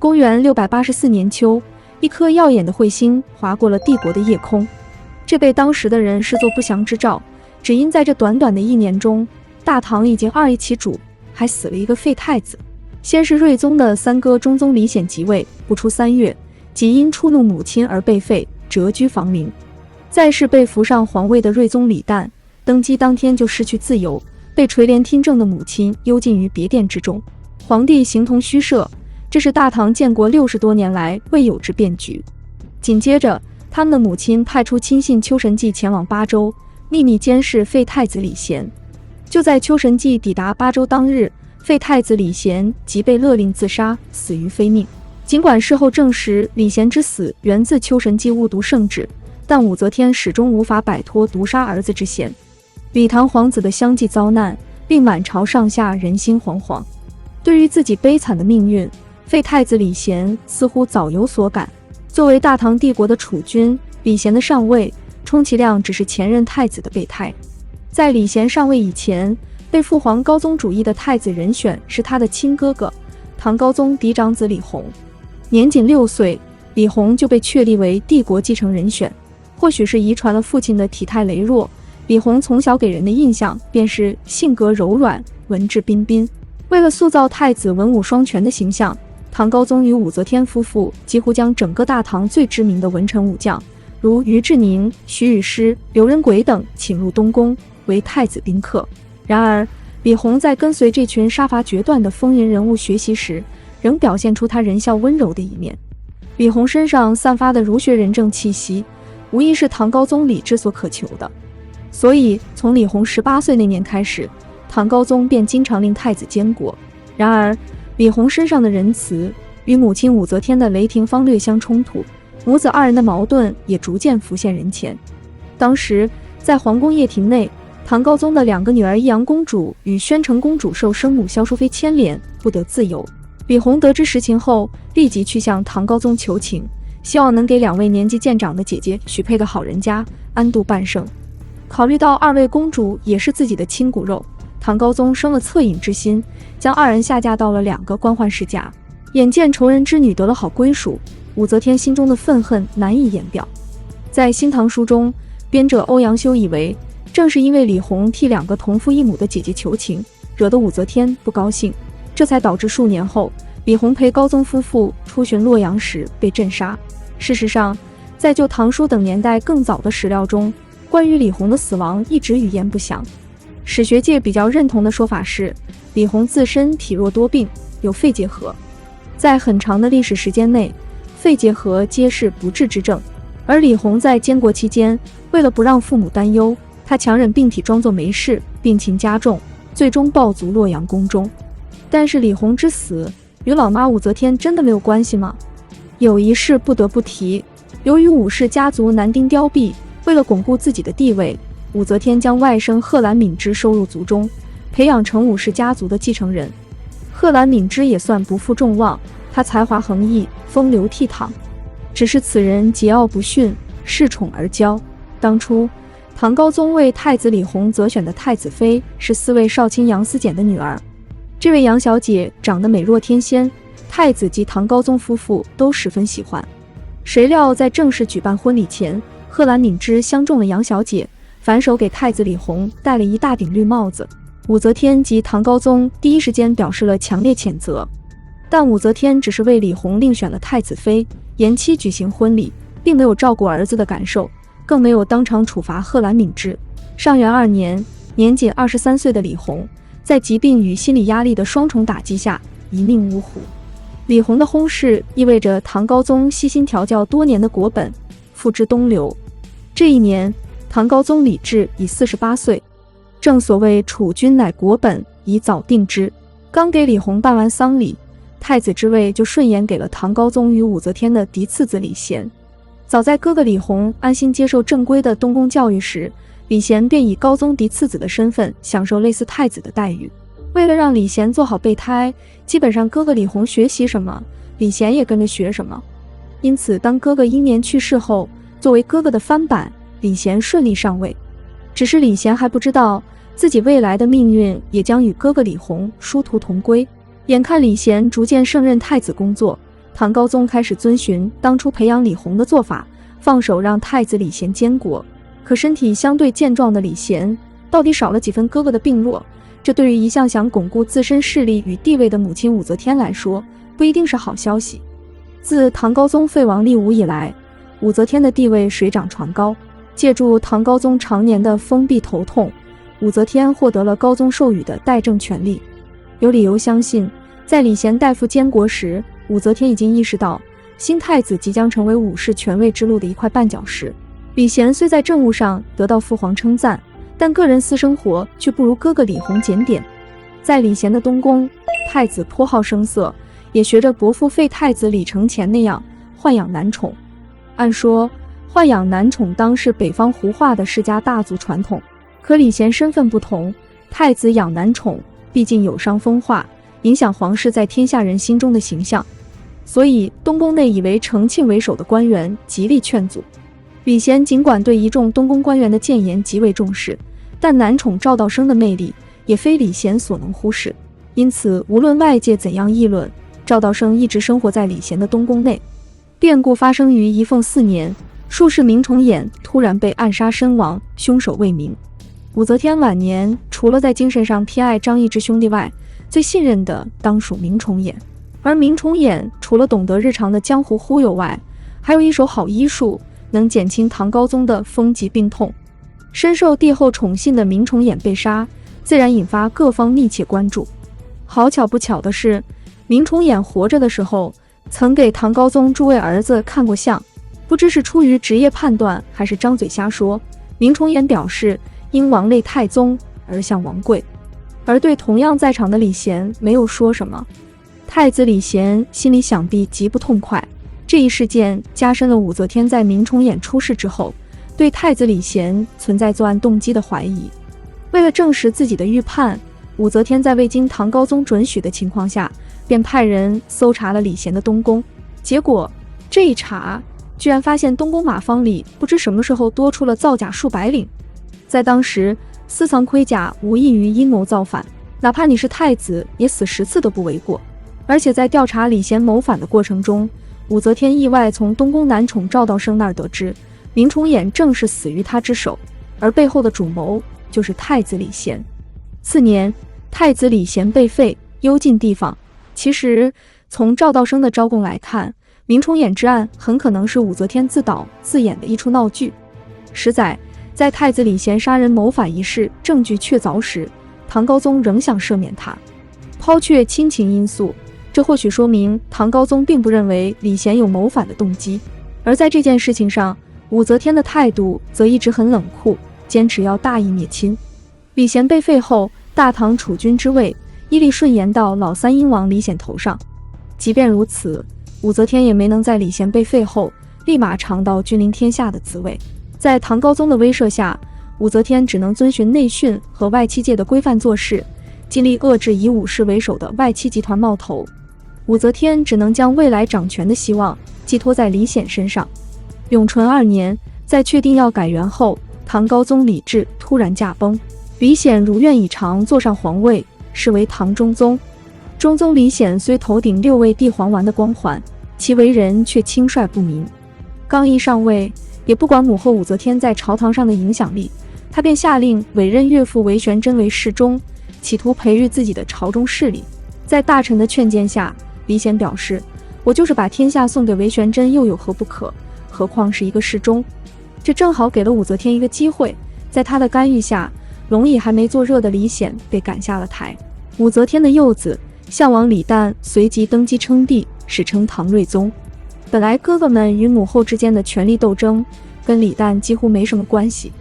公元684年秋，一颗耀眼的彗星划过了帝国的夜空，这被当时的人视作不祥之兆。只因在这短短的1年中，大唐已经2易其主，还死了一个废太子。先是睿宗的三哥中宗李显即位，不出3月，即因触怒母亲而被废，谪居房陵。再是被扶上皇位的睿宗李旦，登基当天就失去自由，被垂帘听政的母亲幽禁于别殿之中，皇帝形同虚设。这是大唐建国60多年来未有之变局。紧接着，他们的母亲派出亲信丘神纪前往巴州，秘密监视废太子李贤。就在丘神纪抵达巴州当日，废太子李贤即被勒令自杀，死于非命。尽管事后证实李贤之死源自丘神纪误读圣旨，但武则天始终无法摆脱毒杀儿子之嫌。李唐皇子的相继遭难，令满朝上下人心惶惶。对于自己悲惨的命运，废太子李贤似乎早有所感。作为大唐帝国的储君，李贤的上位充其量只是前任太子的备胎。在李贤上位以前，被父皇高宗主义的太子人选是他的亲哥哥唐高宗嫡长子李弘。年仅6岁，李弘就被确立为帝国继承人选。或许是遗传了父亲的体态羸弱，李弘从小给人的印象便是性格柔软、文质彬彬。为了塑造太子文武双全的形象，唐高宗与武则天夫妇几乎将整个大唐最知名的文臣武将，如于志宁、徐雨师、刘仁轨等请入东宫为太子宾客。然而，李弘在跟随这群杀伐决断的风云人物学习时，仍表现出他仁孝温柔的一面。李弘身上散发的儒学仁政气息，无疑是唐高宗李治所渴求的。所以，从李弘18岁那年开始，唐高宗便经常令太子监国。然而，李弘身上的仁慈与母亲武则天的雷霆方略相冲突，母子2人的矛盾也逐渐浮现人前。当时，在皇宫掖庭内，唐高宗的2个女儿益阳公主与宣城公主受生母萧淑妃牵连，不得自由。李弘得知实情后，立即去向唐高宗求情，希望能给2位年纪渐长的姐姐许配个好人家，安度半生。考虑到2位公主也是自己的亲骨肉，唐高宗生了恻隐之心，将2人下嫁到了2个官宦世家。眼见仇人之女得了好归属，武则天心中的愤恨难以言表。在《新唐书》中，编者欧阳修以为，正是因为李弘替2个同父异母的姐姐求情，惹得武则天不高兴，这才导致数年后，李弘陪高宗夫妇出巡洛阳时被镇杀。事实上，在旧唐书等年代更早的史料中，关于李弘的死亡一直语焉不详。史学界比较认同的说法是，李弘自身体弱多病，有肺结核。在很长的历史时间内，肺结核皆是不治之症，而李弘在监国期间，为了不让父母担忧，他强忍病体装作没事，病情加重，最终暴卒洛阳宫中。但是李弘之死与老妈武则天真的没有关系吗？有一事不得不提，由于武氏家族男丁凋敝，为了巩固自己的地位，武则天将外甥贺兰敏之收入族中，培养成武氏家族的继承人。贺兰敏之也算不负众望，他才华横溢，风流倜傥。只是此人桀骜不驯，恃宠而骄。当初唐高宗为太子李弘择选的太子妃是4位少卿杨思简的女儿。这位杨小姐长得美若天仙，太子及唐高宗夫妇都十分喜欢。谁料在正式举办婚礼前，贺兰敏之相中了杨小姐，反手给太子李弘戴了一大顶绿帽子。武则天及唐高宗第一时间表示了强烈谴责，但武则天只是为李弘另选了太子妃，延期举行婚礼，并没有照顾儿子的感受，更没有当场处罚贺兰敏之。上元2年，年仅23岁的李弘，在疾病与心理压力的双重打击下，一命呜呼。李弘的薨逝意味着唐高宗悉心调教多年的国本付之东流。这一年，唐高宗李治已48岁。正所谓储君乃国本，宜早定之。刚给李弘办完丧礼，太子之位就顺延给了唐高宗与武则天的嫡次子李贤。早在哥哥李弘安心接受正规的东宫教育时，李贤便以高宗嫡次子的身份享受类似太子的待遇。为了让李贤做好备胎，基本上哥哥李弘学习什么，李贤也跟着学什么。因此，当哥哥英年去世后，作为哥哥的翻版，李贤顺利上位。只是李贤还不知道，自己未来的命运也将与哥哥李弘殊途同归。眼看李贤逐渐胜任太子工作，唐高宗开始遵循当初培养李弘的做法，放手让太子李贤监国。可身体相对健壮的李贤，到底少了几分哥哥的病弱，这对于一向想巩固自身势力与地位的母亲武则天来说，不一定是好消息。自唐高宗废王立武以来，武则天的地位水涨船高。借助唐高宗常年的封闭头痛，武则天获得了高宗授予的代政权力。有理由相信，在李贤代父监国时，武则天已经意识到新太子即将成为武士权位之路的一块绊脚石。李贤虽在政务上得到父皇称赞，但个人私生活却不如哥哥李弘检点。在李贤的东宫，太子颇好声色，也学着伯父废太子李承乾那样豢养男宠。按说豢养男宠当是北方胡化的世家大族传统，可李贤身份不同，太子养男宠毕竟有伤风化，影响皇室在天下人心中的形象，所以东宫内以为承庆为首的官员极力劝阻。李贤尽管对一众东宫官员的谏言极为重视，但男宠赵道生的魅力也非李贤所能忽视，因此无论外界怎样议论，赵道生一直生活在李贤的东宫内。变故发生于仪凤4年，术士明崇俨突然被暗杀身亡，凶手未明。武则天晚年除了在精神上偏爱张易之兄弟外，最信任的当属明崇俨。而明崇俨除了懂得日常的江湖忽悠外，还有一手好医术，能减轻唐高宗的风疾病痛。深受帝后宠信的明崇俨被杀，自然引发各方密切关注。好巧不巧的是，明崇俨活着的时候曾给唐高宗诸位儿子看过相，不知是出于职业判断还是张嘴瞎说，明崇俨表示因王累太宗而向王贵，而对同样在场的李贤没有说什么。太子李贤心里想必极不痛快，这一事件加深了武则天在明崇俨出事之后对太子李贤存在作案动机的怀疑。为了证实自己的预判，武则天在未经唐高宗准许的情况下，便派人搜查了李贤的东宫。结果这一查，居然发现东宫马房里不知什么时候多出了造假数百领。在当时，私藏盔甲无异于阴谋造反，哪怕你是太子，也死10次都不为过。而且在调查李贤谋反的过程中，武则天意外从东宫男宠赵道生那儿得知，明崇俨正是死于他之手，而背后的主谋就是太子李贤。次年，太子李贤被废，幽禁地方。其实从赵道生的招供来看，明崇俨之案很可能是武则天自导自演的一出闹剧。实在在太子李贤杀人谋反一事证据确凿时，唐高宗仍想赦免他。抛却亲情因素，这或许说明唐高宗并不认为李贤有谋反的动机。而在这件事情上，武则天的态度则一直很冷酷，坚持要大义灭亲。李贤被废后，大唐储君之位依例顺延到老三英王李显头上。即便如此，武则天也没能在李贤被废后立马尝到君临天下的滋味。在唐高宗的威慑下，武则天只能遵循内训和外戚界的规范做事，尽力遏制以武士为首的外戚集团冒头。武则天只能将未来掌权的希望寄托在李显身上。永淳2年，在确定要改元后，唐高宗李治突然驾崩，李显如愿以偿坐上皇位，是为唐中宗。中宗李显虽头顶6位帝皇丸的光环，其为人却轻率不明。刚一上位，也不管母后武则天在朝堂上的影响力，他便下令委任岳父韦玄真为侍中，企图培育自己的朝中势力。在大臣的劝谏下，李显表示，我就是把天下送给韦玄真又有何不可，何况是一个侍中。这正好给了武则天一个机会。在他的干预下，龙椅还没坐热的李显被赶下了台。武则天的幼子项王李旦随即登基称帝，史称唐睿宗。本来哥哥们与母后之间的权力斗争跟李旦几乎没什么关系，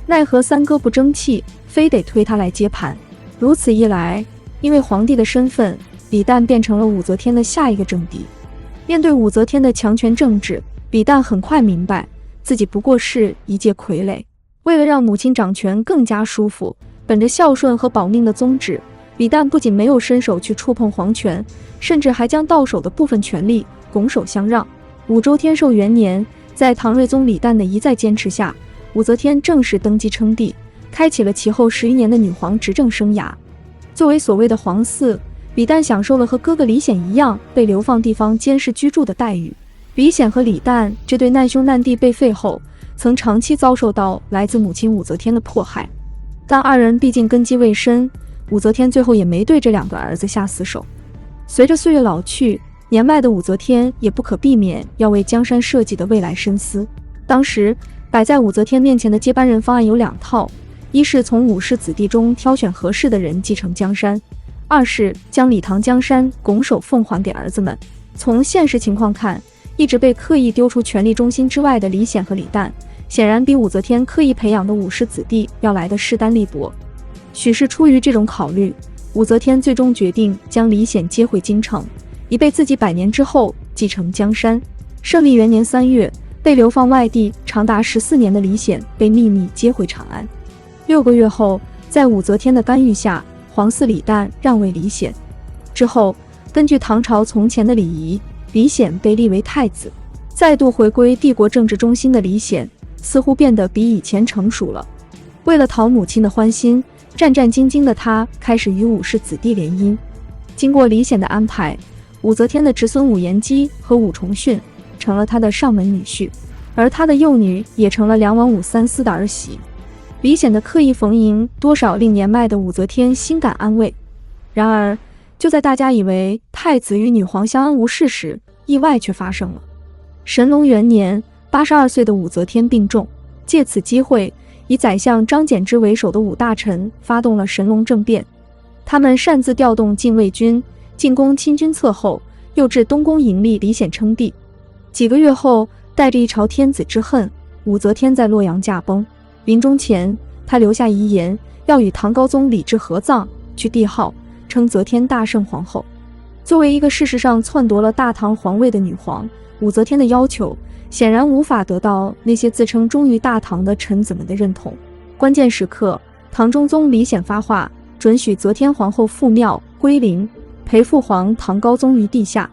奈何三哥不争气，非得推他来接盘。如此一来，因为皇帝的身份，李旦变成了武则天的下一个政敌。面对武则天的强权政治，李旦很快明白自己不过是一介傀儡。为了让母亲掌权更加舒服，本着孝顺和保命的宗旨，李旦不仅没有伸手去触碰皇权，甚至还将到手的部分权力拱手相让。武周天寿元年，在唐睿宗李旦的一再坚持下，武则天正式登基称帝，开启了其后11年的女皇执政生涯。作为所谓的皇嗣，李旦享受了和哥哥李显一样被流放地方监视居住的待遇。李显和李旦这对难兄难弟被废后，曾长期遭受到来自母亲武则天的迫害，但二人毕竟根基未深，武则天最后也没对这两个儿子下死手。随着岁月老去，年迈的武则天也不可避免要为江山社稷的未来深思。当时摆在武则天面前的接班人方案有2套，一是从武氏子弟中挑选合适的人继承江山，二是将李唐江山拱手奉还给儿子们。从现实情况看，一直被刻意丢出权力中心之外的李显和李旦，显然比武则天刻意培养的武氏子弟要来的势单力薄。许是出于这种考虑，武则天最终决定将李显接回京城，以备自己100年之后继承江山。圣历元年3月，被流放外地长达14年的李显被秘密接回长安。6个月后，在武则天的干预下，皇嗣李旦让位李显。之后，根据唐朝从前的礼仪，李显被立为太子。再度回归帝国政治中心的李显，似乎变得比以前成熟了。为了讨母亲的欢心，战战兢兢的他开始与武氏子弟联姻。经过李显的安排，武则天的侄孙武延基和武重训成了他的上门女婿，而他的幼女也成了梁王武三思的儿媳。李显的刻意逢迎多少令年迈的武则天心感安慰。然而，就在大家以为太子与女皇相安无事时，意外却发生了。神龙元年，82岁的武则天病重，借此机会，以宰相张柬之为首的武大臣发动了神龙政变。他们擅自调动禁卫军，进攻亲军侧后，又至东宫迎立李显称帝。几个月后，带着一朝天子之恨，武则天在洛阳驾崩。临终前，他留下遗言，要与唐高宗李治合葬，取帝号，称则天大圣皇后。作为一个事实上篡夺了大唐皇位的女皇，武则天的要求显然无法得到那些自称忠于大唐的臣子们的认同。关键时刻，唐中宗李显发话，准许则天皇后复庙归陵，陪父皇唐高宗于地下。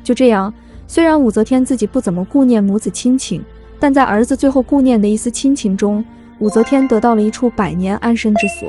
就这样，虽然武则天自己不怎么顾念母子亲情，但在儿子最后顾念的一丝亲情中，武则天得到了一处100年安身之所。